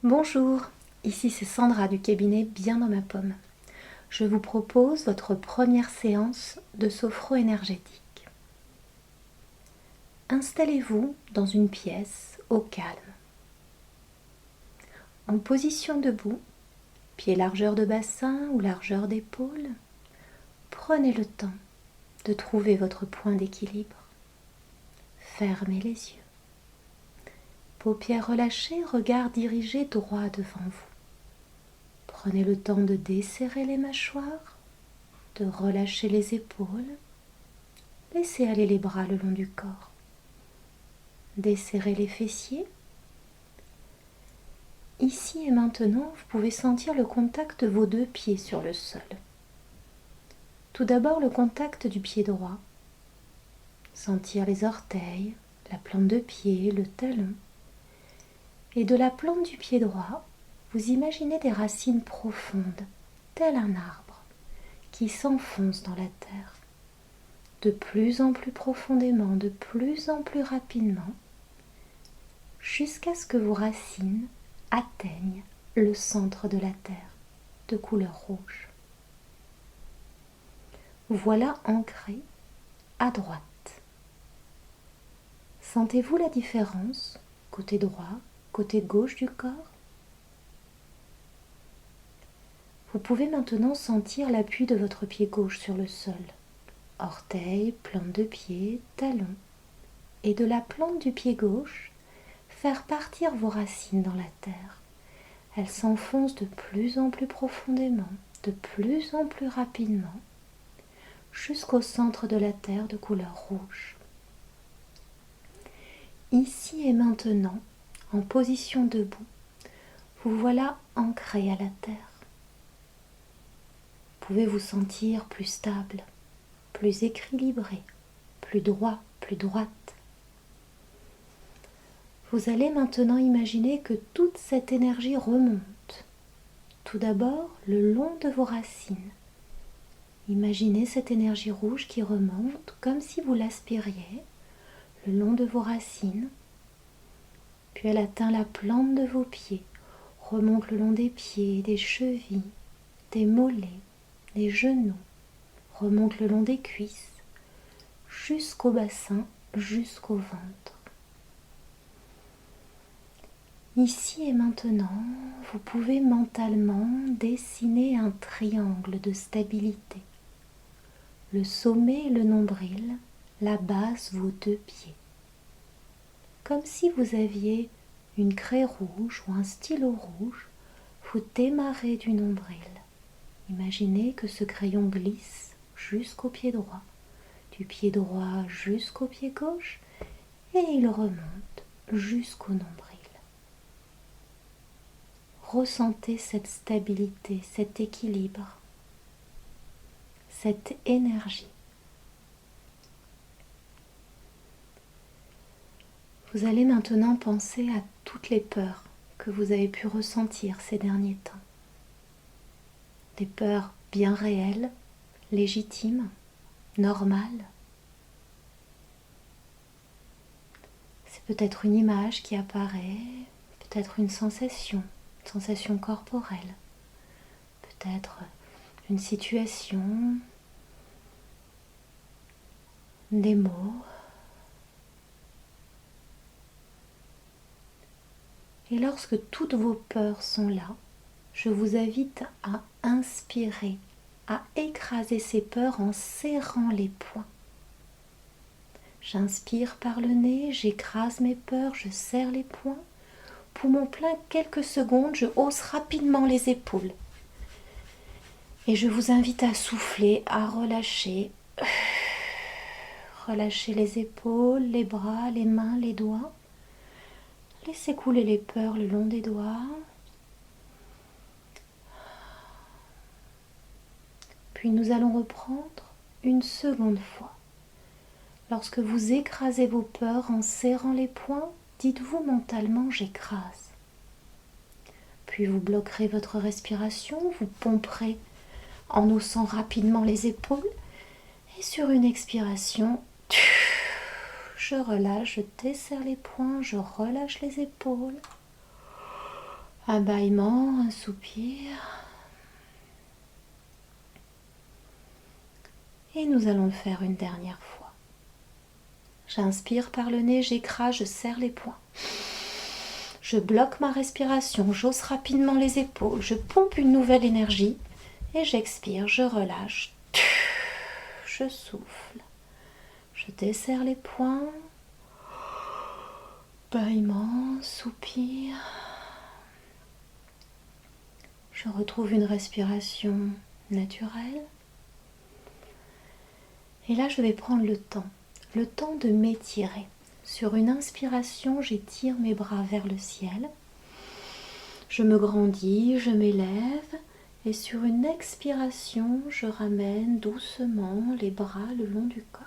Bonjour, ici c'est Sandra du cabinet Bien dans ma pomme. Je vous propose votre première séance de sophro-énergétique. Installez-vous dans une pièce au calme. En position debout, pied largeur de bassin ou largeur d'épaule, prenez le temps de trouver votre point d'équilibre. Fermez les yeux. Paupières relâchées, regard dirigé droit devant vous. Prenez le temps de desserrer les mâchoires, de relâcher les épaules. Laissez aller les bras le long du corps. Desserrez les fessiers. Ici et maintenant, vous pouvez sentir le contact de vos deux pieds sur le sol. Tout d'abord, le contact du pied droit. Sentir les orteils, la plante de pied, le talon. Et de la plante du pied droit, vous imaginez des racines profondes, tel un arbre, qui s'enfonce dans la terre. De plus en plus profondément, de plus en plus rapidement, jusqu'à ce que vos racines atteignent le centre de la terre, de couleur rouge. Voilà ancré à droite. Sentez-vous la différence, côté droit, côté gauche du corps? Vous pouvez maintenant sentir l'appui de votre pied gauche sur le sol. Orteil, plante de pied, talon. Et de la plante du pied gauche, faire partir vos racines dans la terre. Elles s'enfoncent de plus en plus profondément, de plus en plus rapidement, jusqu'au centre de la terre de couleur rouge. Ici et maintenant, en position debout, vous voilà ancré à la terre. Vous pouvez vous sentir plus stable, plus équilibré, plus droit, plus droite. Vous allez maintenant imaginer que toute cette énergie remonte. Tout d'abord, le long de vos racines. Imaginez cette énergie rouge qui remonte comme si vous l'aspiriez le long de vos racines. Puis elle atteint la plante de vos pieds, remonte le long des pieds, des chevilles, des mollets, des genoux, remonte le long des cuisses, jusqu'au bassin, jusqu'au ventre. Ici et maintenant, vous pouvez mentalement dessiner un triangle de stabilité. Le sommet et le nombril, la base, vos deux pieds. Comme si vous aviez une craie rouge ou un stylo rouge, vous démarrez du nombril. Imaginez que ce crayon glisse jusqu'au pied droit, du pied droit jusqu'au pied gauche, et il remonte jusqu'au nombril. Ressentez cette stabilité, cet équilibre, cette énergie. Vous allez maintenant penser à toutes les peurs que vous avez pu ressentir ces derniers temps. Des peurs bien réelles, légitimes, normales. C'est peut-être une image qui apparaît, peut-être une sensation corporelle, peut-être une situation, des mots. Et lorsque toutes vos peurs sont là, je vous invite à inspirer, à écraser ces peurs en serrant les poings. J'inspire par le nez, j'écrase mes peurs, je serre les poings. Poumon plein, quelques secondes, je hausse rapidement les épaules. Et je vous invite à souffler, à relâcher. Relâchez les épaules, les bras, les mains, les doigts. Laissez couler les peurs le long des doigts. Puis nous allons reprendre une seconde fois. Lorsque vous écrasez vos peurs en serrant les poings, dites-vous mentalement « j'écrase ». Puis vous bloquerez votre respiration, vous pomperez en haussant rapidement les épaules. Et sur une expiration, je relâche, je desserre les poings, je relâche les épaules. Un bâillement, un soupir. Et nous allons le faire une dernière fois. J'inspire par le nez, j'écrase, je serre les poings. Je bloque ma respiration, j'hausse rapidement les épaules, je pompe une nouvelle énergie et j'expire, je relâche. Je souffle. Je desserre les poings. Bâillement, soupir. Je retrouve une respiration naturelle. Et là, je vais prendre le temps de m'étirer. Sur une inspiration, j'étire mes bras vers le ciel. Je me grandis, je m'élève. Et sur une expiration, je ramène doucement les bras le long du corps.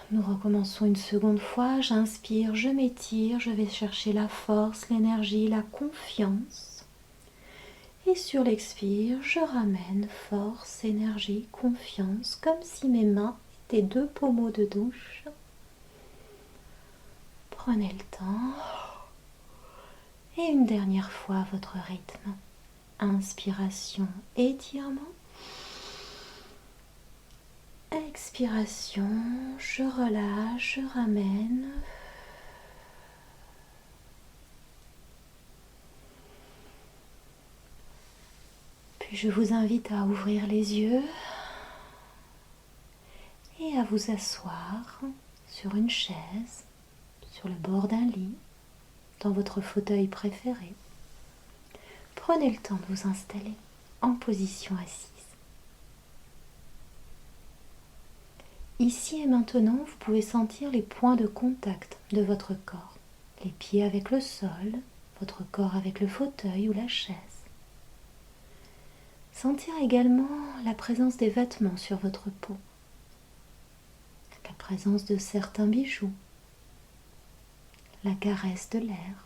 Nous recommençons une seconde fois. J'inspire, je m'étire, je vais chercher la force, l'énergie, la confiance. Et sur l'expire, je ramène force, énergie, confiance, comme si mes mains étaient deux pommeaux de douche. Prenez le temps. Et une dernière fois à votre rythme. Inspiration, étirement. Expiration, je relâche, je ramène. Puis je vous invite à ouvrir les yeux et à vous asseoir sur une chaise, sur le bord d'un lit, dans votre fauteuil préféré. Prenez le temps de vous installer en position assise. Ici et maintenant, vous pouvez sentir les points de contact de votre corps. Les pieds avec le sol, votre corps avec le fauteuil ou la chaise. Sentir également la présence des vêtements sur votre peau. La présence de certains bijoux. La caresse de l'air.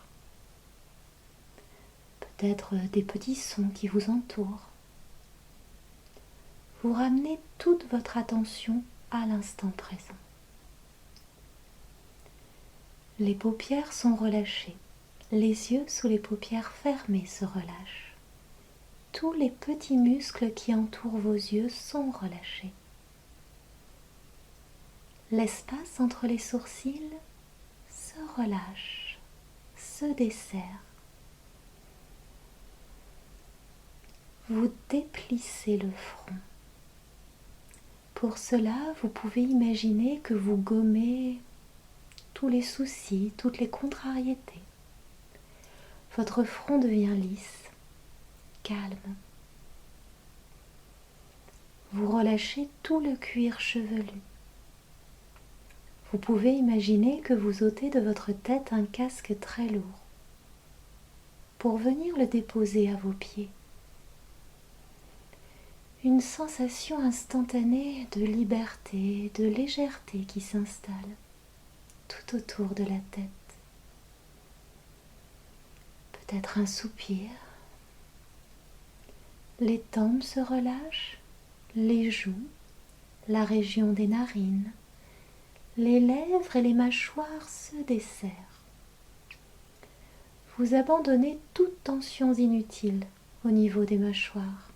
Peut-être des petits sons qui vous entourent. Vous ramenez toute votre attention à l'instant présent. Les paupières sont relâchées. Les yeux sous les paupières fermées se relâchent. Tous les petits muscles qui entourent vos yeux sont relâchés. L'espace entre les sourcils se relâche, se desserre. Vous déplissez le front. Pour cela, vous pouvez imaginer que vous gommez tous les soucis, toutes les contrariétés. Votre front devient lisse, calme. Vous relâchez tout le cuir chevelu. Vous pouvez imaginer que vous ôtez de votre tête un casque très lourd pour venir le déposer à vos pieds. Une sensation instantanée de liberté, de légèreté qui s'installe tout autour de la tête. Peut-être un soupir. Les tempes se relâchent, les joues, la région des narines, les lèvres et les mâchoires se desserrent. Vous abandonnez toute tension inutile au niveau des mâchoires.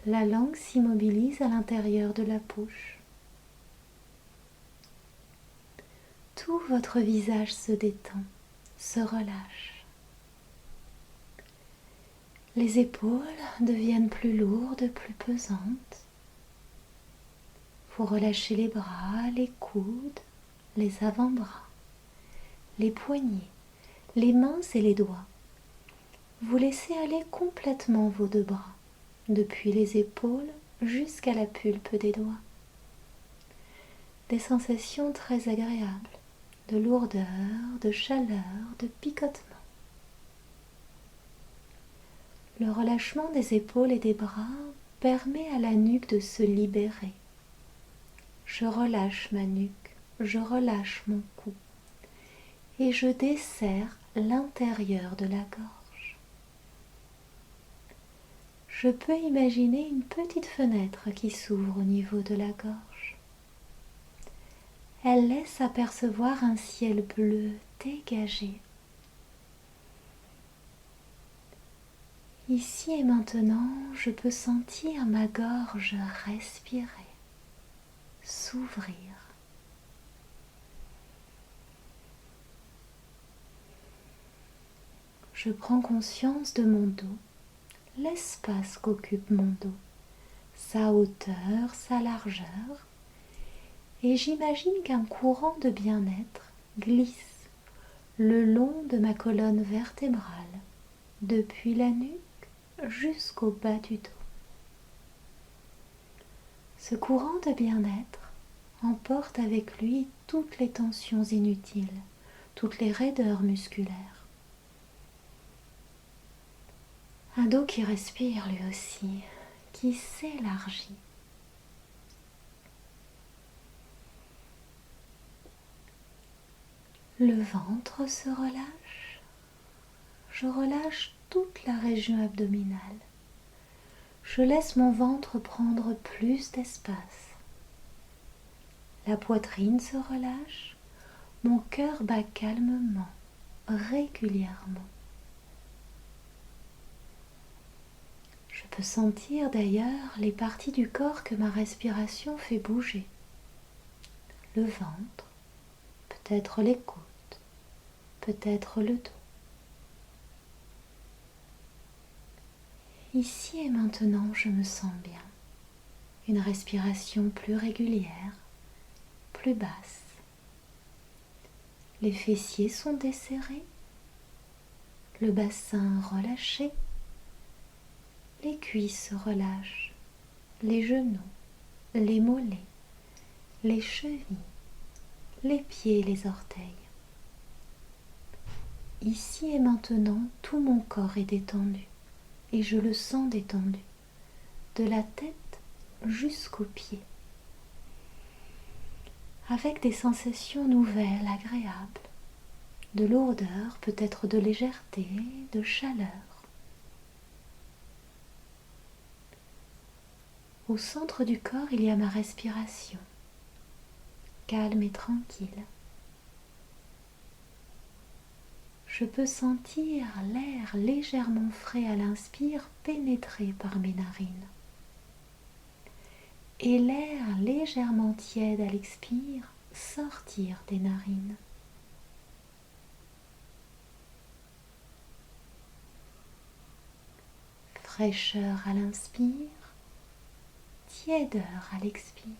La langue s'immobilise à l'intérieur de la bouche. Tout votre visage se détend, se relâche. Les épaules deviennent plus lourdes, plus pesantes. Vous relâchez les bras, les coudes, les avant-bras, les poignets, les mains et les doigts. Vous laissez aller complètement vos deux bras, depuis les épaules jusqu'à la pulpe des doigts. Des sensations très agréables, de lourdeur, de chaleur, de picotement. Le relâchement des épaules et des bras permet à la nuque de se libérer. Je relâche ma nuque, je relâche mon cou et je desserre l'intérieur de la gorge. Je peux imaginer une petite fenêtre qui s'ouvre au niveau de la gorge. Elle laisse apercevoir un ciel bleu dégagé. Ici et maintenant, je peux sentir ma gorge respirer, s'ouvrir. Je prends conscience de mon dos, l'espace qu'occupe mon dos, sa hauteur, sa largeur, et j'imagine qu'un courant de bien-être glisse le long de ma colonne vertébrale, depuis la nuque jusqu'au bas du dos. Ce courant de bien-être emporte avec lui toutes les tensions inutiles, toutes les raideurs musculaires. Un dos qui respire lui aussi, qui s'élargit. Le ventre se relâche. Je relâche toute la région abdominale. Je laisse mon ventre prendre plus d'espace. La poitrine se relâche. Mon cœur bat calmement, régulièrement. Je peux sentir d'ailleurs les parties du corps que ma respiration fait bouger. Le ventre, peut-être les côtes, peut-être le dos. Ici et maintenant, je me sens bien. Une respiration plus régulière, plus basse. Les fessiers sont desserrés, le bassin relâché, les cuisses se relâchent, les genoux, les mollets, les chevilles, les pieds et les orteils. Ici et maintenant, tout mon corps est détendu et je le sens détendu, de la tête jusqu'aux pieds, avec des sensations nouvelles, agréables, de lourdeur, peut-être de légèreté, de chaleur. Au centre du corps, il y a ma respiration, calme et tranquille. Je peux sentir l'air légèrement frais à l'inspire pénétrer par mes narines et l'air légèrement tiède à l'expire sortir des narines. Fraîcheur à l'inspire, tièdeur à l'expire.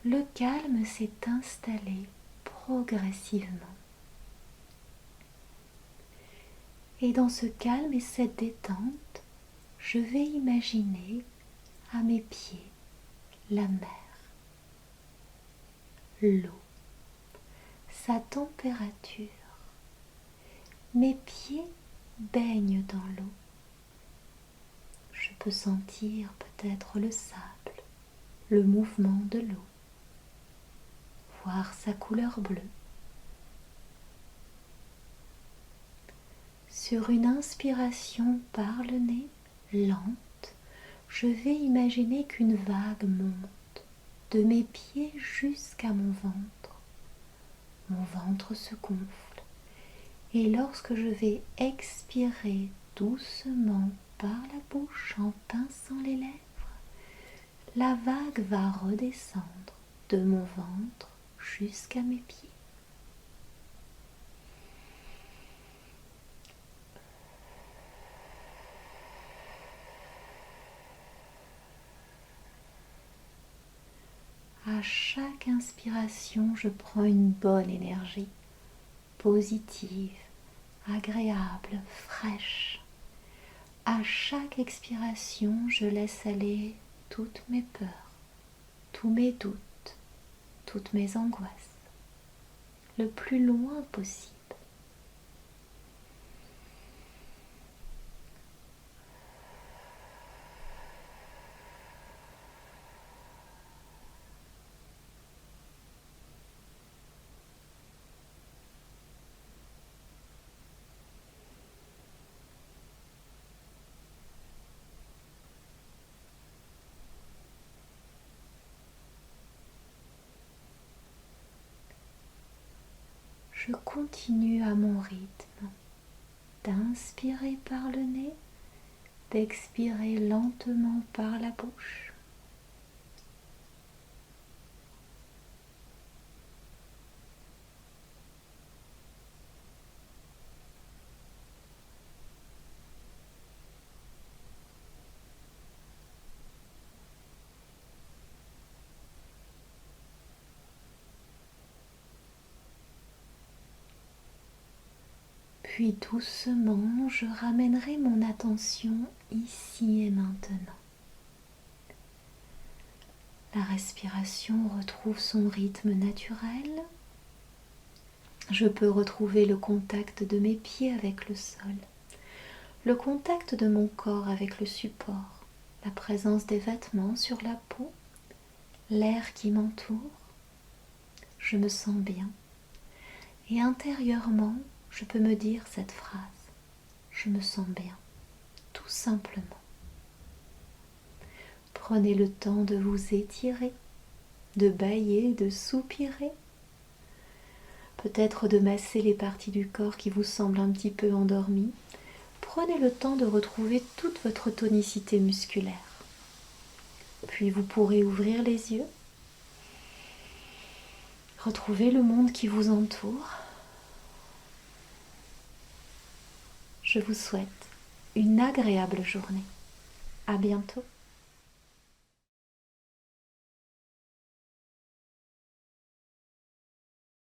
Le calme s'est installé progressivement. Et dans ce calme et cette détente, je vais imaginer à mes pieds la mer, l'eau, sa température. Mes pieds baignent dans l'eau. Je peux sentir peut-être le sable, le mouvement de l'eau, voir sa couleur bleue. Sur une inspiration par le nez, lente, je vais imaginer qu'une vague monte de mes pieds jusqu'à mon ventre. Mon ventre se gonfle et lorsque je vais expirer doucement par la bouche en pinçant les lèvres, la vague va redescendre de mon ventre jusqu'à mes pieds. À chaque inspiration, je prends une bonne énergie, positive, agréable, fraîche. À chaque expiration, je laisse aller toutes mes peurs, tous mes doutes, toutes mes angoisses, le plus loin possible. je continue à mon rythme d'inspirer par le nez, d'expirer lentement par la bouche. Puis doucement, je ramènerai mon attention ici et maintenant. La respiration retrouve son rythme naturel. Je peux retrouver le contact de mes pieds avec le sol, le contact de mon corps avec le support, la présence des vêtements sur la peau, l'air qui m'entoure. Je me sens bien et intérieurement, je peux me dire cette phrase. Je me sens bien, tout simplement. Prenez le temps de vous étirer, de bâiller, de soupirer, peut-être de masser les parties du corps qui vous semblent un petit peu endormies. Prenez le temps de retrouver toute votre tonicité musculaire. Puis vous pourrez ouvrir les yeux, retrouver le monde qui vous entoure. Je vous souhaite une agréable journée. À bientôt.